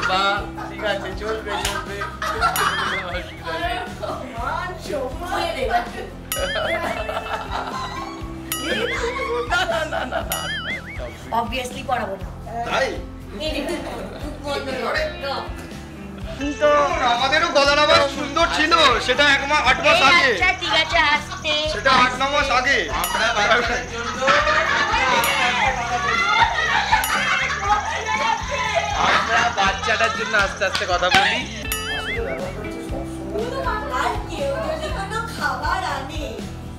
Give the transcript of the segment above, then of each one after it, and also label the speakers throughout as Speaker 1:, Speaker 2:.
Speaker 1: বা ঠিক আছে চলবে চলবে
Speaker 2: অবভিয়াসলি পড়াবো না
Speaker 1: তাই
Speaker 2: তো
Speaker 1: আমাদেরও গলা নামাজ সুন্দর ছিল সেটা 8 মাস আগে
Speaker 2: আচ্ছা ঠিক আছে আসতে
Speaker 1: সেটা 8-9 মাস আগে আমরা বাচ্চাটার জন্য আস্তে আস্তে কথা বলি
Speaker 2: আর কেউ যদি কোনো খাবার আনে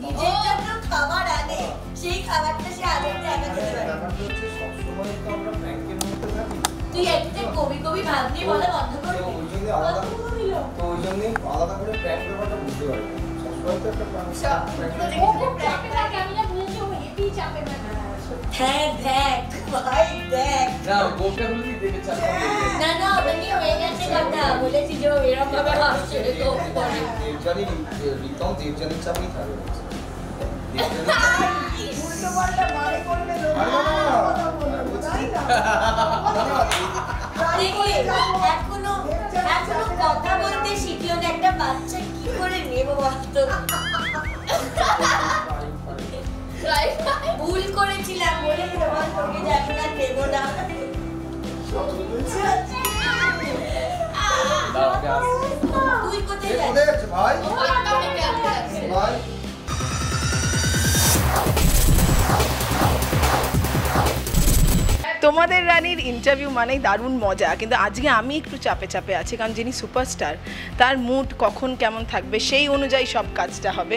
Speaker 2: নিজের জন্য খাবার আনে সেই খাবারটা সে আগে একা খেতে পারে তুই একটা কবি কবি ভাবনি বলে বন্ধ করবি
Speaker 3: তো ওই জন্য আলাদা করে প্র্যাঙ্ক ব্যাপারটা বুঝতে পারি সবসময় তো একটা
Speaker 2: দেখ ভাই দেখ
Speaker 3: না গোপটা বলি দেখে চাপ
Speaker 2: না না ওটাই হয়ে গেছে কথা বলেছি যে এরকম ভাবে আসছে তো পরে
Speaker 3: দেবজানি রিতম দেবজানির চাপই থাকে
Speaker 2: উল্টো পাল্টা মারে করবে এখনো কথা বলতে শিখলো না একটা বাচ্চা কি করে নেবো বলতো ভুল করেছিলাম বলে তোমার তোকে যাবে না নেবো না তুই কোথায় যাচ্ছিস
Speaker 3: ভাই ভাই
Speaker 4: তোমাদের রানীর ইন্টারভিউ মানেই দারুণ মজা, কিন্তু আজকে আমি একটু চাপে চাপে আছি, কারণ যিনি সুপারস্টার তার মুড কখন কেমন থাকবে সেই অনুযায়ী সব কাজটা হবে।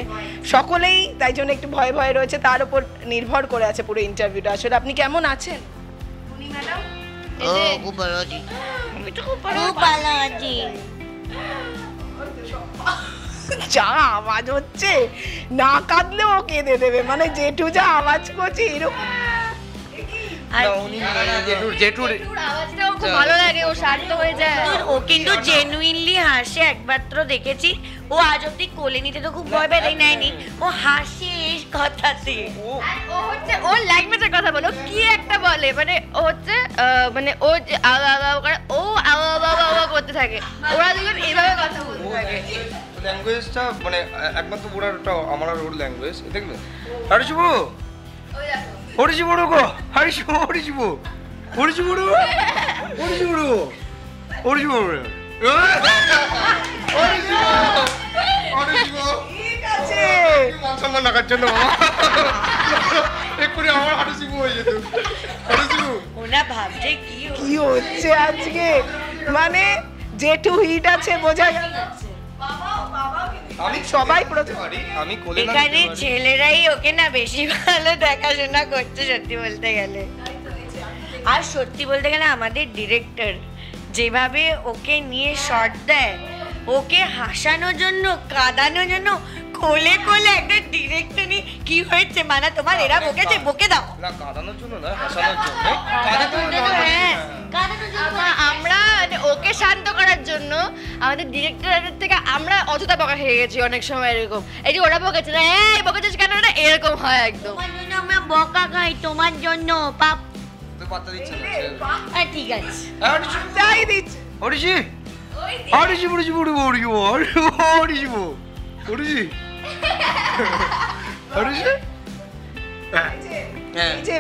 Speaker 4: সকলেই তাই জন্য একটু ভয়ে ভয়ে রয়েছে, তার উপর নির্ভর করে আছে পুরো ইন্টারভিউটা। আসলে আপনি কেমন আছেন উনি ম্যাডাম?
Speaker 2: খুব ভালো আছি, আমি তো খুব ভালো আছি।
Speaker 4: যা আওয়াজ হচ্ছে না কাঁদলেও কেঁদে দেবে, মানে জেঠু যা আওয়াজ করছে এরকম।
Speaker 2: ভালো লাগে, ও শান্ত হয়ে যায়। ও কিন্তু জেনুইনলি হাসে, একমাত্র দেখেছি ও আজ অব্দি কোলে নিতে তো খুব ভয় পেয়ে নেয়নি, ও হাসে এই কথাতে।
Speaker 5: ও হচ্ছে ওর ল্যাঙ্গুয়েজের কথা বলো, কি একটা বলে, মানে ও হচ্ছে মানে ও যে ও করতে থাকে, ওরা দুজন এইভাবে কথা বলতে থাকে।
Speaker 1: ল্যাঙ্গুয়েজটা মানে একমাত্র পুরাটা আমার আর ওর ল্যাঙ্গুয়েজ দেখবে। আরে শুভ হরিজীব গো, হরিজীব হরিজীব হরিজীব হরিজীব হরিজীব
Speaker 4: ঠিক আছে
Speaker 1: সম্মান রাখার জন্য এক্ষুনি আমার হরিজীব হয়ে যেত। হরিজীব
Speaker 2: ওরা ভাবছে
Speaker 4: কি হচ্ছে আজকে, মানে জেঠু হিট আছে বোঝা গেল।
Speaker 1: আমি
Speaker 4: সবাই
Speaker 1: আমি কোলে
Speaker 2: এখানে ছেলেরাই ওকে না বেশি ভালো দেখাশোনা করছে সত্যি বলতে গেলে। আর সত্যি বলতে গেলে আমাদের ডিরেক্টর যেভাবে ওকে নিয়ে শট দেয়, ওকে হাসানোর জন্য কাঁদানোর জন্য কোলে কোলে একটা ডিরেক্টর কি হয়েছে মানে তোমার এরা বকেছে, বকে দাও
Speaker 1: না, কাঁদানোর জন্য না, হাসানোর জন্য।
Speaker 2: হ্যাঁ কাঁদানোর জন্য।
Speaker 5: আমরা ওকে শান্ত করার জন্য আমাদের ডিরেক্টরের থেকে আমরা অযথা বকা খেয়ে গেছি অনেক সময়। এরকম এই যে ওরা বকেছে না, এই বকেছিস কেন, না এরকম হয় একদম।
Speaker 2: তোমার জন্য আমরা বকা খাই, তোমার জন্য পাপ।
Speaker 1: তো পাত্তা দিচ্ছে না।
Speaker 2: ঠিক আছে
Speaker 4: তাই দিচ্ছে
Speaker 1: হরিজি হরিজি হরিজি হরিজি হরিজি হরিজি হরিজি
Speaker 4: যে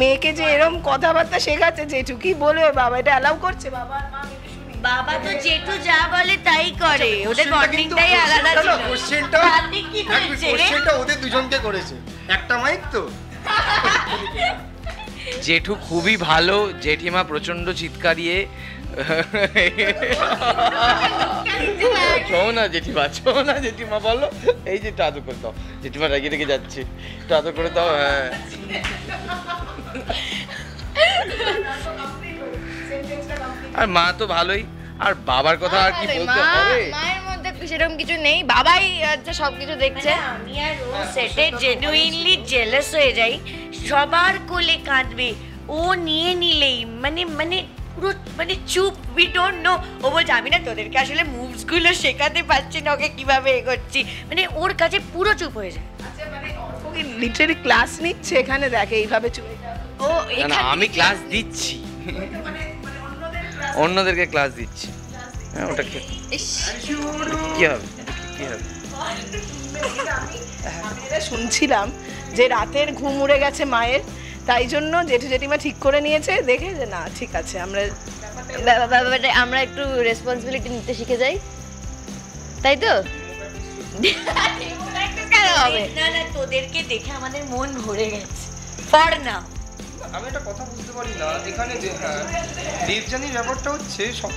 Speaker 4: মেয়েকে যে এরকম কথাবার্তা শেখাচ্ছে জেঠু, কি বলবে বাবা, এটা অ্যালাউ করছে বাবা আর মা?
Speaker 2: বাবা তো জেঠু যা বলে তাই করে, ওদের বন্ডিংটাই আলাদা ছিল।
Speaker 1: কোশ্চেনটা ওদের দুজনকে করেছে, একটা মাইক তো।
Speaker 6: জেঠু খুবই ভালো, জেঠিমা প্রচন্ড চিৎকারিয়ে ছো না জেঠিমা, ছো না জেঠিমা বলো, এই যে একটু আদর করে দাও, জেঠিমা রেগে রেগে যাচ্ছে, একটু আদর করে দাও। হ্যাঁ আর মা তো ভালোই, আর বাবার কথা আর কি বলতে হবে,
Speaker 5: মায়ের মধ্যে সেরকম কিছু নেই, বাবাই হচ্ছে সবকিছু দেখছে।
Speaker 2: আমি আর ও সেটে জেনুইনলি জেলাস হয়ে যাই, সবার কোলে কাঁদবে, ও নিয়ে নিলেই মানে মানে পুরো মানে চুপ, উই ডোন্ট নো। ও বলছে আমি না তোদেরকে আসলে মুভস গুলো শেখাতে পারছি না, ওকে কিভাবে এগোচ্ছি, মানে ওর কাছে পুরো চুপ হয়ে যায়।
Speaker 4: আচ্ছা মানে ওকে লিটারালি ক্লাস নিচ্ছে এখানে, দেখে এইভাবে চুপ।
Speaker 2: ও
Speaker 6: না আমি ক্লাস দিচ্ছি। অন্যদেরকে ক্লাস দিচ্ছি। হ্যাঁ ওটা কি কি হবে, কি হবে?
Speaker 4: আমরা শুনছিলাম যে রাতের ঘুম উড়ে গেছে মায়ের, তাই জন্য জেঠু জেঠিমা ঠিক করে নিয়েছে, দেখে যে না ঠিক আছে আমরা
Speaker 5: ব্যাপারটা আমরা একটু রেসপন্সিবিলিটি নিতে শিখে যাই, তাই তো? কেন হবে?
Speaker 2: না না, তোদেরকে দেখে আমাদের মন ভরে গেছে। ফর না
Speaker 3: আমি একটা কথা বুঝতে পারি না এখানে যে হ্যাঁ দেবযানীর ব্যাপারটা হচ্ছে সব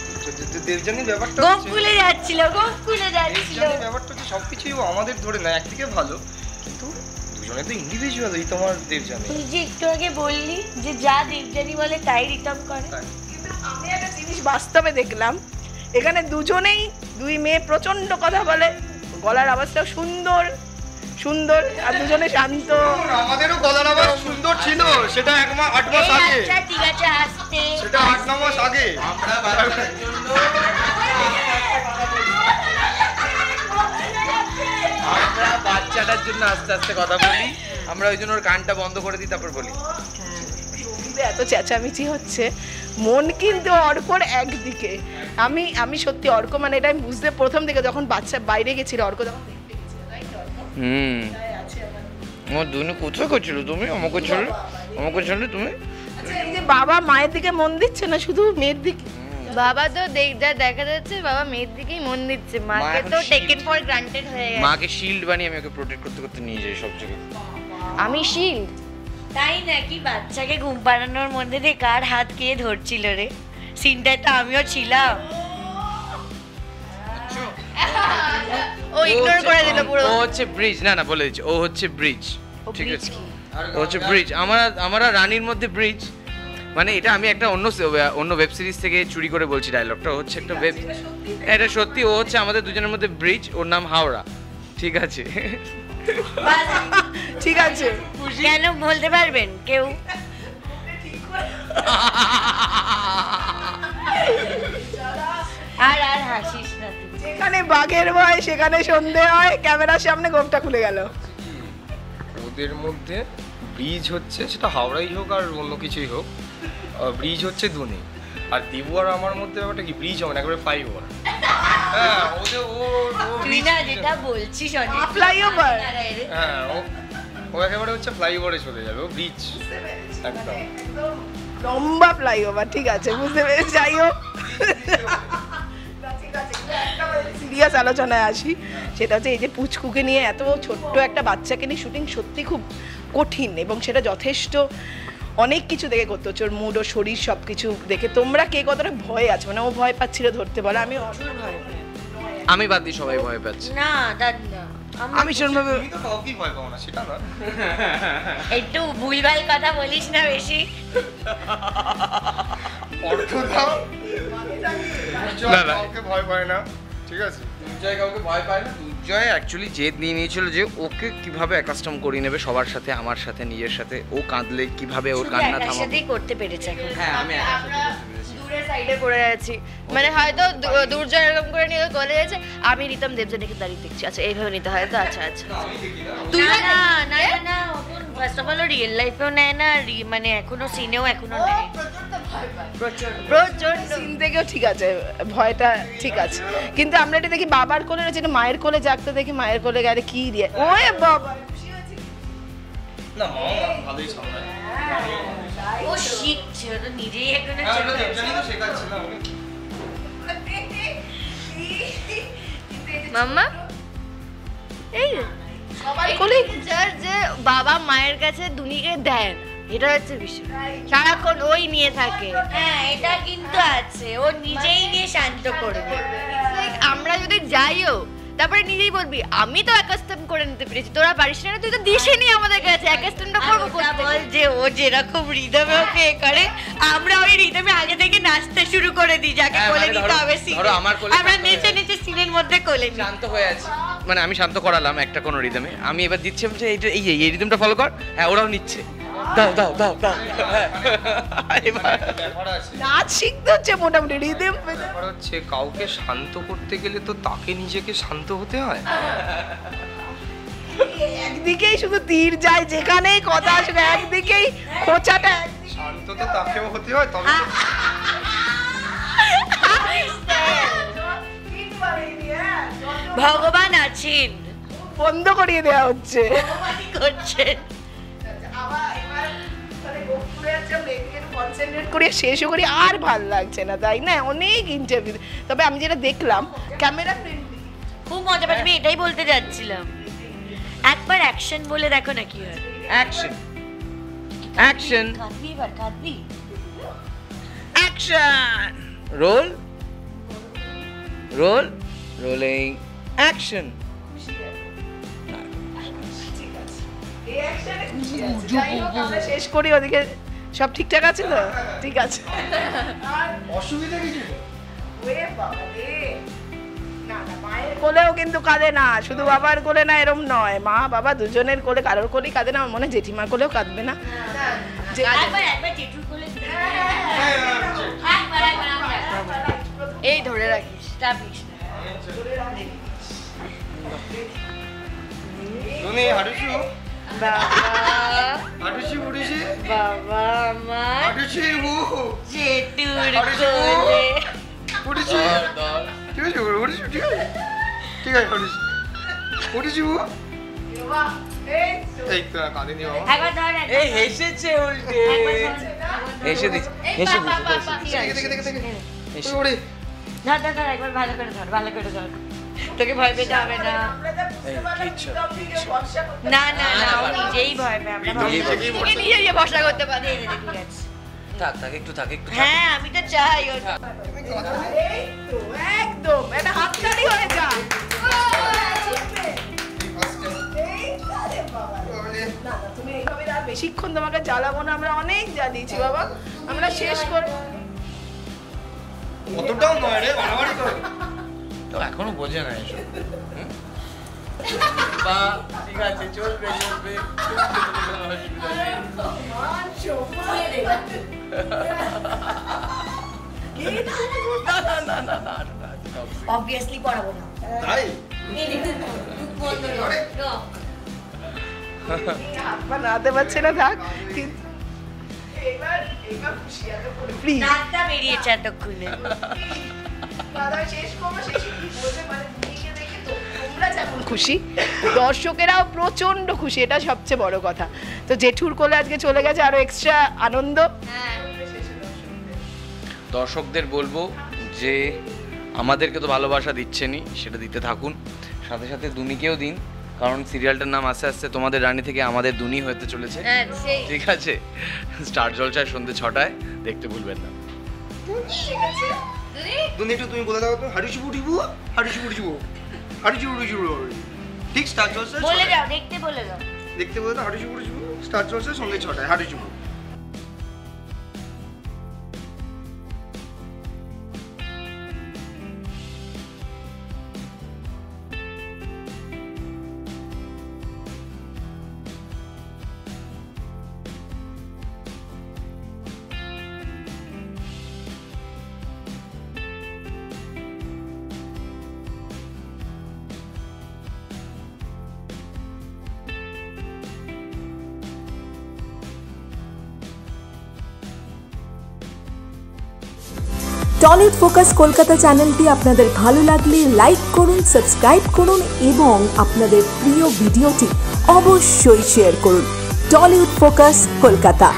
Speaker 3: দেবযানীর ব্যাপারটা
Speaker 2: গোপ
Speaker 3: হচ্ছে
Speaker 2: খুলে যাচ্ছিল, গোপ খুলে যাচ্ছিল।
Speaker 3: দেবযানীর ব্যাপারটা হচ্ছে সবকিছুই ও আমাদের ধরে না, একদিকে ভালো কিন্তু দুজনে তো ইন্ডিভিজুয়াল। এই তোমার দেবযানী,
Speaker 2: তুই যে একটু আগে বললি যে যা দেবযানী বলে তাই রিতম করে।
Speaker 4: আমি একটা জিনিস বাস্তবে দেখলাম, এখানে দুজনেই দুই মেয়ে প্রচন্ড কথা বলে, গলার আওয়াজটাও সুন্দর সুন্দর, আর দুজনে শান্ত।
Speaker 1: আমাদেরও গলার আওয়াজ সুন্দর ছিল, সেটা 8 মাস আগে,
Speaker 2: আচ্ছা ঠিক আছে, আসতে
Speaker 1: সেটা 8-9 মাস আগে।
Speaker 6: আমরা বাচ্চাটার জন্য আস্তে আস্তে কথা বলি, আমরা ওই জন্য ওর কানটা বন্ধ করে দিই তারপর বলি।
Speaker 4: এত চেঁচামেচি হচ্ছে, মন কিন্তু অর্কর একদিকে। আমি সত্যি অর্ক মানে এটা আমি বুঝতে প্রথম থেকে যখন বাচ্চা বাইরে গেছিল অর্ক যখন দেখতে গেছিল, তাই তো অর্ক?
Speaker 6: আমার দুনো কোথায় করছিল তুমি? আমাকে ছেড়ে তুমি?
Speaker 4: আচ্ছা, এই যে বাবা মায়ের দিকে মন দিচ্ছে না, শুধু মেয়ের দিকে।
Speaker 5: বাবা তো যা দেখা যাচ্ছে বাবা মেয়ের দিকেই মন দিচ্ছে, মাকে
Speaker 6: এখন
Speaker 5: তো
Speaker 6: shield-
Speaker 5: টেকেন ফর গ্রান্টেড হয়ে গেছে।
Speaker 6: মাকে শিল্ড বানিয়ে আমি ওকে প্রোটেক্ট করতে করতে নিয়ে যাই সব জায়গায়।
Speaker 5: আমি শিল্ড?
Speaker 2: তাই নাকি? বাচ্চাকে ঘুম পাড়ানোর মধ্যে দিয়ে কার হাত কে ধরছিল রে? সিনটায় তো আমিও ছিলাম।
Speaker 5: ও ইগনোর করে দিল পুরো।
Speaker 6: ও হচ্ছে ব্রিজ, না বলে দিচ্ছি, ও হচ্ছে ব্রিজ, ঠিক
Speaker 2: bridge
Speaker 6: আছে?
Speaker 2: কি?
Speaker 6: ও হচ্ছে ব্রিজ, আমরা রানীর মধ্যে ব্রিজ, মানে এটা আমি একটা অন্য ওয়েব সিরিজ থেকে চুরি করে বলছি ডায়লগটা, হচ্ছে একটা ওয়েব, এটা সত্যি। ও হচ্ছে আমাদের দুজনের মধ্যে ব্রিজ, ওর নাম হাওড়া, ঠিক আছে?
Speaker 4: ঠিক আছে,
Speaker 2: কেন বলতে পারবেন কেউ? আর আর হাসিস না তুই।
Speaker 4: যেখানে বাঘের ভয় সেখানে সন্ধে হয়, ক্যামেরার সামনে গোপটা খুলে গেল।
Speaker 3: ওদের মধ্যে ব্রিজ হচ্ছে, সেটা হাওড়াই হোক আর অন্য কিছুই হোক, ব্রিজ হচ্ছে দুনি। আর দেবু আর আমার মধ্যে ব্যাপারটা কি, ব্রিজ হবে না, একেবারে ফ্লাইওভার। হ্যাঁ ওদের ও
Speaker 2: তুই না যেটা বলছিস অনেক
Speaker 4: ফ্লাইওভার।
Speaker 3: হ্যাঁ ও একেবারে হচ্ছে ফ্লাইওভারে চলে যাবে, ও ব্রিজ একদম
Speaker 4: লম্বা ফ্লাইওভার, ঠিক আছে বুঝতে পেরেছি। যাই হোক, সিরিয়াস আলোচনায় আসি, সেটা হচ্ছে এই যে পুচকুকে নিয়ে এত ছোট্ট একটা বাচ্চাকে নিয়ে শুটিং সত্যি খুব কঠিন, এবং সেটা যথেষ্ট অনেক কিছু দেখে করতে হচ্ছে, ওর মুড ও শরীর সব কিছু দেখে। তোমরা কে কতটা ভয় আছে, মানে ও ভয় পাচ্ছিল ধরতে বলে, আমি
Speaker 2: প্রচুর ভয় পাই।
Speaker 6: আমি বাদ দিই, সবাই ভয় পাচ্ছে।
Speaker 2: না দাদা,
Speaker 6: আমি সেরকমভাবে
Speaker 3: তুমি তো কাউকেই ভয় পাও না, সেটা না।
Speaker 2: একটু ভুলভাল কথা বলিস না বেশি।
Speaker 3: অর্থ দাও,
Speaker 6: না, না।
Speaker 3: কাউকে ভয় পায় না, ঠিক আছে?
Speaker 6: দুর্জয় কাউকে ভয় পায় না। দুর্জয় অ্যাকচুয়ালি জেদ নিয়ে নিয়েছিল যে ওকে কিভাবে অ্যাকাস্টম করিয়ে নেবে সবার সাথে, আমার সাথে, নিজের সাথে। ও কাঁদলে কিভাবে ওর
Speaker 2: শুধু
Speaker 6: কান্না
Speaker 2: একার
Speaker 6: থামাবে।
Speaker 2: সাথেই করতে পেরেছে এখন।
Speaker 6: হ্যাঁ আমি একার সাথে করতে পেরেছি।
Speaker 5: দূরে সাইডে পড়ে আছি, মানে হয়তো দুর্জয় এরকম করে নিয়ে চলে যাচ্ছে, আমি রিতম দেবযানীকে দাঁড়িয়ে দেখছি, আচ্ছা এইভাবে নিতে হয় তো, আচ্ছা আচ্ছা।
Speaker 2: তুই না না না, ফার্স্ট অফ অল রিয়েল লাইফেও নেয় না, মানে এখনো সিনেও এখনো নেয়। প্রচন্ড।
Speaker 4: সিন থেকেও ঠিক আছে, ভয়টা ঠিক আছে, কিন্তু আমরা এটা দেখি বাবার কোলে রয়েছে, এটা মায়ের কোলে জাগতে দেখি, মায়ের কোলে গেলে কি রিয়া, ওয়ে বাবা।
Speaker 3: না মামা ভালোই সামলায়।
Speaker 2: ও শিখছে, ও তো নিজেই এখনো
Speaker 3: হ্যাঁ
Speaker 2: ছোট।
Speaker 3: ওটা দেবযানী তো শেখাচ্ছে না ওকে।
Speaker 5: মাম্মা এই
Speaker 4: সবার কোলেই
Speaker 5: যার যে বাবা মায়ের কাছে দুনিকে দেয় না, এটা হচ্ছে বিষয়, সারাক্ষণ ওই নিয়ে থাকে।
Speaker 2: হ্যাঁ এটা কিন্তু আছে, ও নিজেই নিয়ে শান্ত করবে।
Speaker 5: Like, আমরা যদি যাইও তারপরে নিজেই বলবি আমি তো অ্যাকাস্টম করে নিতে পেরেছি, তোরা পারিস না, তুই তো দিসই নি আমাদের কাছে, অ্যাকাস্টমটা করবো
Speaker 2: ওটা
Speaker 5: করতে
Speaker 2: বল যে ও যেরকম রিদমে ওকে এ করে, আমরা ওই রিদমে আগে থেকে নাচতে শুরু করে দিই, যাকে
Speaker 6: হ্যাঁ,
Speaker 2: কোলে
Speaker 6: মানে
Speaker 2: নিতে
Speaker 6: ধরো-
Speaker 2: হবে
Speaker 6: ধরো
Speaker 2: সিনে।
Speaker 6: আমার কোলে
Speaker 2: আমরা
Speaker 6: শান্ত হয়ে
Speaker 2: নেচে নেচে সিনের মধ্যে কোলে নিই।
Speaker 6: শান্ত হয়ে আছি, মানে আমি শান্ত করালাম একটা কোনো রিদমে, আমি এবার দিচ্ছি বলছে এইটা এই রিদমটা ফলো কর, হ্যাঁ ওরাও নিচ্ছে, দাও দাও দাও দাও। হ্যাঁ। এবার
Speaker 3: ব্যাপার আছে,
Speaker 4: নাচ শিখতে হচ্ছে মোটামুটি রিদম।
Speaker 3: ব্যাপার হচ্ছে কাউকে শান্ত করতে গেলে তো তাকে নিজেকে শান্ত হতে হয়।
Speaker 4: একদিকেই শুধু তীর যায়, যেখানেই কথা আসবে একদিকেই খোঁচাটা একদিকে।
Speaker 3: শান্ত তো তাকেও হতে হয়, তবে তো
Speaker 2: ভগবান আছেন,
Speaker 4: বন্ধ করিয়ে দেওয়া হচ্ছে।
Speaker 2: ভগবানই করছেন।
Speaker 4: কনসেন্ট্রেট করে শেষও করি, আর ভাল লাগছে না, তাই না? অনেক ইন্টারভিউ, তবে আমি যেটা দেখলাম ক্যামেরা ফ্রেন্ডলি,
Speaker 2: খুব মজা পাচ্ছি, আমি এটাই বলতে যাচ্ছিলাম। একবার অ্যাকশন বলে দেখো না কি হয়।
Speaker 6: অ্যাকশন অ্যাকশন
Speaker 2: কাঁদবি এবার, কাঁদবি।
Speaker 6: Action roll roll rolling action.
Speaker 4: শেষ করি, ওদিকে সব ঠিকঠাক আছে তো? ঠিক আছে,
Speaker 1: অসুবিধা কিছু
Speaker 4: না না, মায়ের কোলেও কিন্তু কাঁদে না, শুধু বাবার কোলে না, এরম নয়, মা বাবা দুজনের কোলে, কারোর কোলেই কাঁদে না। আমার মনে হয় জেঠিমার কোলেও কাঁদবে না।
Speaker 2: একবার জেঠুর কোলে
Speaker 5: এই ধরে রাখিস।
Speaker 2: চাপিস না।
Speaker 1: তুমি হাঁটুছু হাঁটুছি উঠেছি
Speaker 2: বাবা আমার
Speaker 1: হাঁটুছি
Speaker 2: জেঠুর
Speaker 1: হাঁটুছি
Speaker 2: কোলে।
Speaker 1: উঠেছি, ঠিক আছে উঠেছি, ঠিক আছে ঠিক আছে হাঁটুছি উঠেছি এই তো কাঁদিনি বাবা।
Speaker 2: একবার ধর,
Speaker 6: এই হেসেছে উল্টে, হেসে দিচ্ছে, হেসে দিচ্ছে।
Speaker 1: দেখে দেখে দেখে
Speaker 6: হেসে।
Speaker 1: ওরে
Speaker 2: ধর ধর ধর, একবার ভালো করে ধর, ভালো করে ধর, তোকে ভয় পেতে হবে না। না না না, ও নিজেই ভয় পায়, আমরা ভয় পাই।
Speaker 5: নিজে নিজে ভরসা করতে পারে।
Speaker 2: দে, দে, দে, ঠিক আছে।
Speaker 6: থাক থাক একটু থাক একটু থাক।
Speaker 2: হ্যাঁ, আমি তো চাই ওর।
Speaker 4: একদম একটা হাততালি হয়ে যা। না না, তুমি এইভাবে আর বেশিক্ষণ তোমাকে জ্বালাবো না, আমরা অনেক জ্বালিয়েছি বাবা, আমরা শেষ করে।
Speaker 1: অতটাও নয় রে, বাড়াবাড়ি কর।
Speaker 6: তো এখনো বোঝে না এসব। হুম? বা ঠিক আছে, চলবে চলবে।
Speaker 2: অবভিয়াসলি পড়াবো না।
Speaker 1: তাই
Speaker 2: এই দেখ, মুখ বন্ধ করো।
Speaker 4: হাত পা নাড়াতে পারছে না, থাক, কিন্তু এবার এবার খুশি আছে, প্লিজ
Speaker 2: নাকটা বেরিয়েছে এতক্ষণে।
Speaker 4: দাদা শেষ করবো, শেষে কি বলবে, মানে মেয়েকে দেখে তো তোমরা যেমন খুশি, দর্শকেরাও প্রচন্ড খুশি, এটা সবচেয়ে বড় কথা। তো জেঠুর কোলে আজকে চলে গেছে, আরো এক্সট্রা আনন্দ।
Speaker 6: দর্শকদের বলবো যে আমাদেরকে তো ভালোবাসা দিচ্ছেনই, সেটা দিতে থাকুন, সাথে সাথে দুনিকেও দিন, কারণ সিরিয়ালটার নাম আস্তে আস্তে তোমাদের রানী থেকে আমাদের দুনি হতে চলেছে।
Speaker 5: হ্যাঁ, সেই।
Speaker 6: ঠিক আছে, স্টার জলসায় সন্ধ্যে 6টায়, দেখতে ভুলবেন না।
Speaker 1: তুমি একটু তুমি বলে দাও তো, হাঁটুছি উঠিবু হাঁটুছি উঠিবু হাঁটুছি উঠিবু ঠিক স্টার জলসা
Speaker 2: বলে দাও, দেখতে বলে দাও।
Speaker 1: দেখতে বলে দাও, হাঁটুছি উঠিবু স্টার জলসা সঙ্গে 6টায় হাঁটুছি।
Speaker 7: টলিউড ফোকাস কলকাতা চ্যানেলটি আপনাদের ভালো লাগলে লাইক করুন, সাবস্ক্রাইব করুন এবং আপনাদের প্রিয় ভিডিওটি অবশ্যই শেয়ার করুন। Tollywood focus Kolkata.